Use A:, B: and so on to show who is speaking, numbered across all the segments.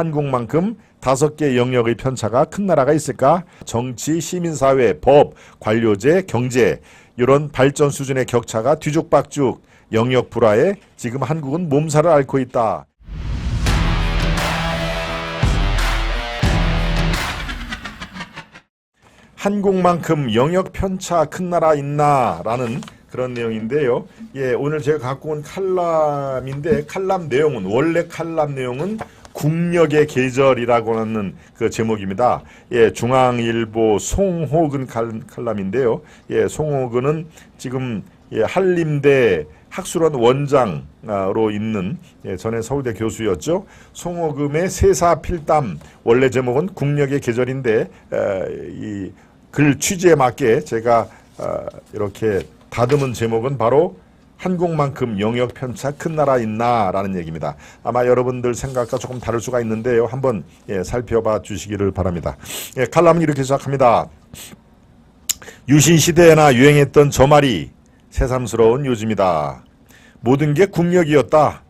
A: 한국만큼 5개 영역의 편차가 큰 나라가 있을까? 정치, 시민사회, 법, 관료제, 경제 이런 발전 수준의 격차가 뒤죽박죽 영역 불화에 지금 한국은 몸살을 앓고 있다. 한국만큼 영역 편차 큰 나라 있나? 라는 그런 내용인데요. 예, 오늘 제가 갖고 온 칼럼인데 원래 칼럼 내용은 국력의 계절이라고 하는 그 제목입니다. 예, 중앙일보 송호근 칼럼인데요. 예, 송호근은 지금 한림대 학술원 원장으로 있는 전에 서울대 교수였죠. 송호금의 세사필담 원래 제목은 국력의 계절인데 이 글 취지에 맞게 제가 이렇게 다듬은 제목은 바로 한국만큼 영역 편차 큰 나라 있나 라는 얘기입니다. 아마 여러분들 생각과 조금 다를 수가 있는데요. 한번 살펴봐 주시기를 바랍니다. 칼럼은 이렇게 시작합니다. 유신시대에나 유행했던 저 말이 새삼스러운 요즘이다. 모든 게 국력이었다.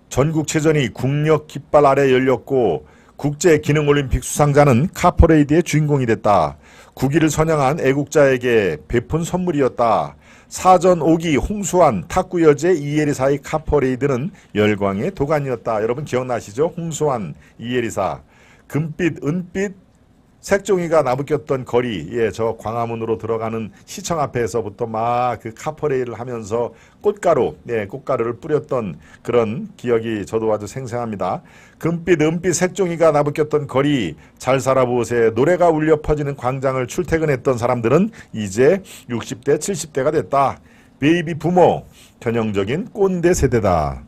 A: 전국체전이 국력 깃발 아래 열렸고 국제기능올림픽 수상자는 카퍼레이드의 주인공이 됐다. 국위를 선양한 애국자에게 베푼 선물이었다. 사전 5기 홍수환 탁구 여제 이예리사의 카퍼레이드는 열광의 도가니였다. 여러분 기억나시죠? 홍수환 이예리사. 금빛, 은빛, 색종이가 나부꼈던 거리, 저 광화문으로 들어가는 시청 앞에서부터 막 그 카퍼레이드를 하면서 꽃가루를 뿌렸던 그런 기억이 저도 아주 생생합니다. 금빛, 은빛, 색종이가 나부꼈던 거리, 잘 살아보세 노래가 울려 퍼지는 광장을 출퇴근했던 사람들은 이제 60대, 70대가 됐다. 베이비 부모, 전형적인 꼰대 세대다.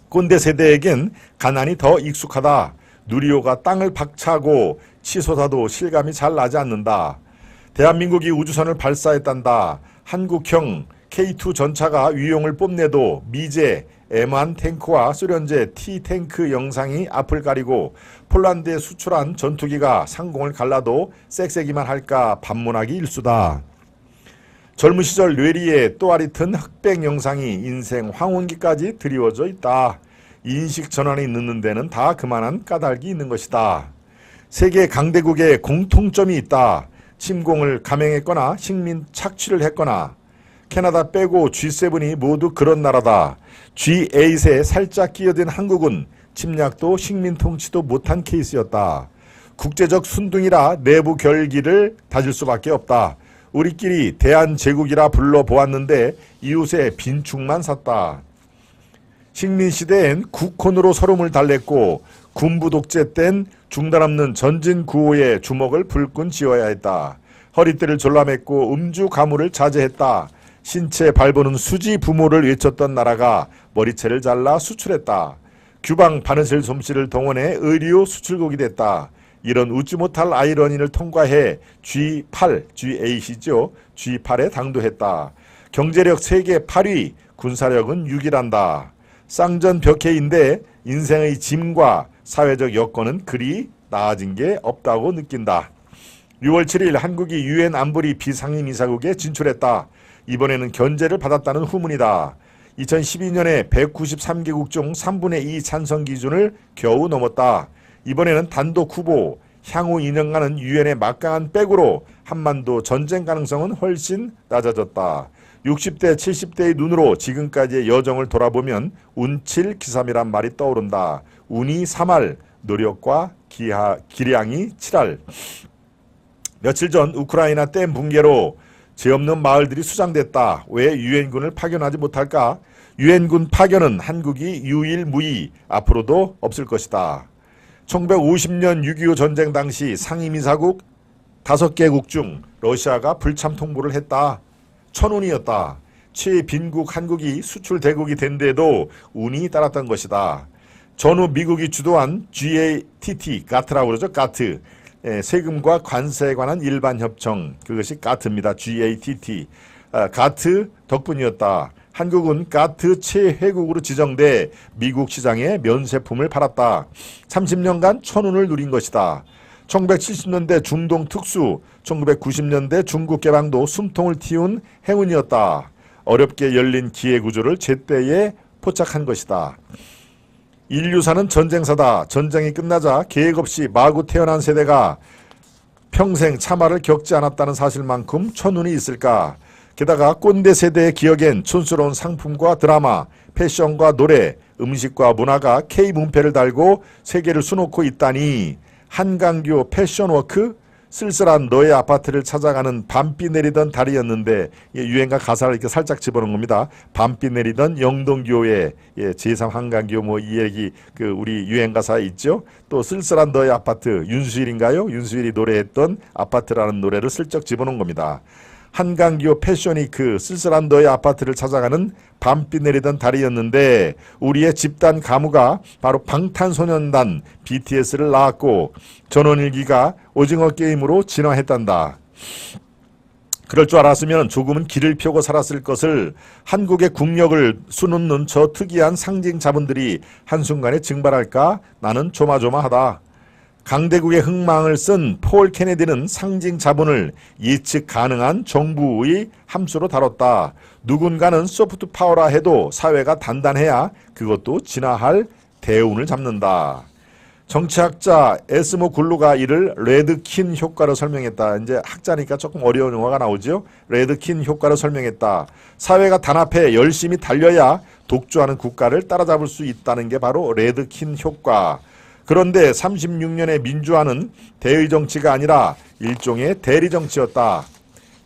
A: 꼰대 세대에겐 가난이 더 익숙하다. 누리호가 땅을 박차고 치솟아도 실감이 잘 나지 않는다. 대한민국이 우주선을 발사했단다. 한국형 K2 전차가 위용을 뽐내도 미제 M1 탱크와 소련제 T탱크 영상이 앞을 가리고 폴란드에 수출한 전투기가 상공을 갈라도 쌕쌕이만 할까 반문하기 일수다. 젊은 시절 뇌리에 또아리 튼 흑백 영상이 인생 황혼기까지 드리워져 있다. 인식 전환이 늦는 데는 다 그만한 까닭이 있는 것이다. 세계 강대국에 공통점이 있다. 침공을 감행했거나 식민 착취를 했거나 캐나다 빼고 G7이 모두 그런 나라다. G8에 살짝 끼어든 한국은 침략도 식민 통치도 못한 케이스였다. 국제적 순둥이라 내부 결기를 다질 수밖에 없다. 우리끼리 대한제국이라 불러보았는데 이웃에 빈축만 샀다. 식민시대엔 국혼으로 서름을 달랬고 군부 독재 땐 중단 없는 전진구호에 주먹을 불끈 쥐어야 했다. 허리띠를 졸라맸고 음주 가무를 자제했다. 신체 발보는 수지 부모를 외쳤던 나라가 머리채를 잘라 수출했다. 규방 바느질 솜씨를 동원해 의류 수출국이 됐다. 이런 웃지 못할 아이러니를 통과해 G8이죠. G8에 당도했다. 경제력 세계 8위, 군사력은 6위란다. 쌍전벽해인데 인생의 짐과 사회적 여건은 그리 나아진 게 없다고 느낀다. 6월 7일 한국이 UN 안보리 비상임이사국에 진출했다. 이번에는 견제를 받았다는 후문이다. 2012년에 193개국 중 3분의 2 찬성 기준을 겨우 넘었다. 이번에는 단독 후보, 향후 2년간은 유엔의 막강한 백으로 한반도 전쟁 가능성은 훨씬 낮아졌다. 60대, 70대의 눈으로 지금까지의 여정을 돌아보면 운칠 기삼이란 말이 떠오른다. 운이 3할, 노력과 기량이 7할. 며칠 전 우크라이나 댐 붕괴로 죄 없는 마을들이 수장됐다. 왜 유엔군을 파견하지 못할까? 유엔군 파견은 한국이 유일무이, 앞으로도 없을 것이다. 1950년 6.25 전쟁 당시 상임이사국 5개국 중 러시아가 불참 통보를 했다. 천운이었다. 최빈국 한국이 수출 대국이 된 데도 운이 따랐던 것이다. 전후 미국이 주도한 GATT, 가트라고 그러죠. 가트. 세금과 관세에 관한 일반 협정, 그것이 가트입니다. GATT. 가트 덕분이었다. 한국은 가트 최회국으로 지정돼 미국 시장에 면세품을 팔았다. 30년간 천운을 누린 것이다. 1970년대 중동 특수, 1990년대 중국 개방도 숨통을 틔운 행운이었다. 어렵게 열린 기회구조를 제때에 포착한 것이다. 인류사는 전쟁사다. 전쟁이 끝나자 계획 없이 마구 태어난 세대가 평생 참화를 겪지 않았다는 사실만큼 천운이 있을까. 게다가 꼰대 세대의 기억엔 촌스러운 상품과 드라마, 패션과 노래, 음식과 문화가 K문패를 달고 세계를 수놓고 있다니. 한강교 패션워크? 쓸쓸한 너의 아파트를 찾아가는 밤비 내리던 달이었는데, 유행가 가사를 이렇게 살짝 집어넣은 겁니다. 밤비 내리던 영동교회, 제3 한강교 뭐 이 얘기 우리 유행 가사 있죠. 또 쓸쓸한 너의 아파트, 윤수일인가요? 윤수일이 노래했던 아파트라는 노래를 슬쩍 집어넣은 겁니다. 한강교 패션위크, 쓸쓸한 너의 아파트를 찾아가는 밤비 내리던 달이었는데, 우리의 집단 가무가 바로 방탄소년단 BTS를 낳았고 전원일기가 오징어 게임으로 진화했단다. 그럴 줄 알았으면 조금은 길을 펴고 살았을 것을 한국의 국력을 수놓는 저 특이한 상징 자본들이 한순간에 증발할까 나는 조마조마하다. 강대국의 흥망을 쓴 폴 케네디는 상징 자본을 예측 가능한 정부의 함수로 다뤘다. 누군가는 소프트 파워라 해도 사회가 단단해야 그것도 진화할 대운을 잡는다. 정치학자 에스모 굴루가 이를 레드킨 효과로 설명했다. 이제 학자니까 조금 어려운 용어가 나오죠. 레드킨 효과로 설명했다. 사회가 단합해 열심히 달려야 독주하는 국가를 따라잡을 수 있다는 게 바로 레드킨 효과. 그런데 36년의 민주화는 대의 정치가 아니라 일종의 대리 정치였다.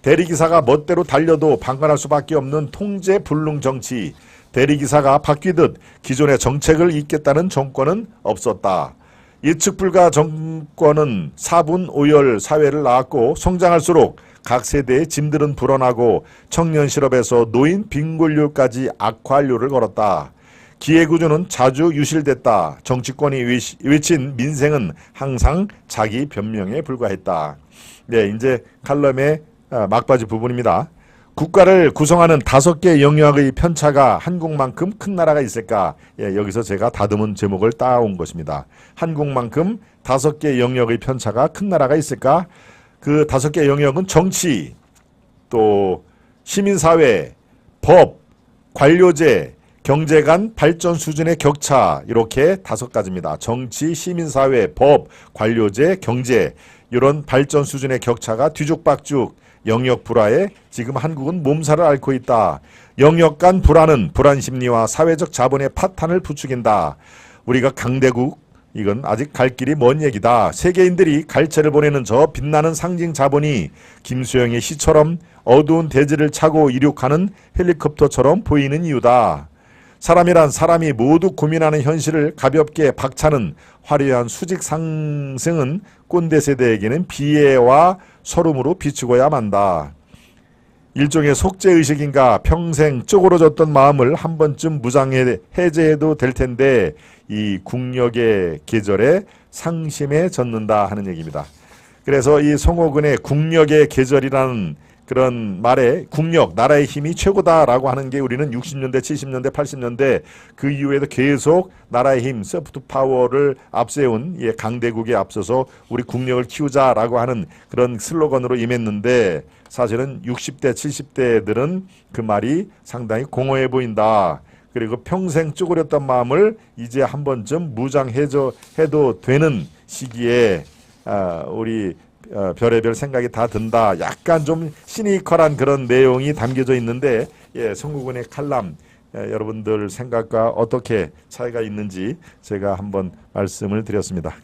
A: 대리기사가 멋대로 달려도 방관할 수밖에 없는 통제 불능 정치. 대리기사가 바뀌듯 기존의 정책을 잇겠다는 정권은 없었다. 예측 불가 정권은 사분오열 사회를 낳았고, 성장할수록 각 세대의 짐들은 불어나고 청년 실업에서 노인 빈곤율까지 악화율을 걸었다. 기회구조는 자주 유실됐다. 정치권이 외친 민생은 항상 자기 변명에 불과했다. 네, 이제 칼럼의 막바지 부분입니다. 국가를 구성하는 5개 영역의 편차가 한국만큼 큰 나라가 있을까? 여기서 제가 다듬은 제목을 따온 것입니다. 한국만큼 5개 영역의 편차가 큰 나라가 있을까? 그 5개 영역은 정치, 또 시민사회, 법, 관료제, 경제 간 발전 수준의 격차, 이렇게 5가지입니다. 정치, 시민사회, 법, 관료제, 경제, 이런 발전 수준의 격차가 뒤죽박죽 영역 불화에 지금 한국은 몸살을 앓고 있다. 영역 간 불화는 불안 심리와 사회적 자본의 파탄을 부추긴다. 우리가 강대국, 이건 아직 갈 길이 먼 얘기다. 세계인들이 갈채를 보내는 저 빛나는 상징 자본이 김수영의 시처럼 어두운 대지를 차고 이륙하는 헬리콥터처럼 보이는 이유다. 사람이란 사람이 모두 고민하는 현실을 가볍게 박차는 화려한 수직 상승은 꼰대 세대에게는 비애와 서름으로 비추고야 만다. 일종의 속죄의식인가, 평생 쪼그러졌던 마음을 한 번쯤 해제해도 될 텐데 이 국력의 계절에 상심에 젖는다 하는 얘기입니다. 그래서 이 송호근의 국력의 계절이라는 그런 말에 국력, 나라의 힘이 최고다라고 하는 게 우리는 60년대, 70년대, 80년대 그 이후에도 계속 나라의 힘, 소프트 파워를 앞세운 강대국에 앞서서 우리 국력을 키우자라고 하는 그런 슬로건으로 임했는데, 사실은 60대, 70대들은 그 말이 상당히 공허해 보인다. 그리고 평생 쭈그렸던 마음을 이제 한 번쯤 무장해도 되는 시기에 우리 별의별 생각이 다 든다. 약간 좀 시니컬한 그런 내용이 담겨져 있는데, 송호근의 칼럼 여러분들 생각과 어떻게 차이가 있는지 제가 한번 말씀을 드렸습니다.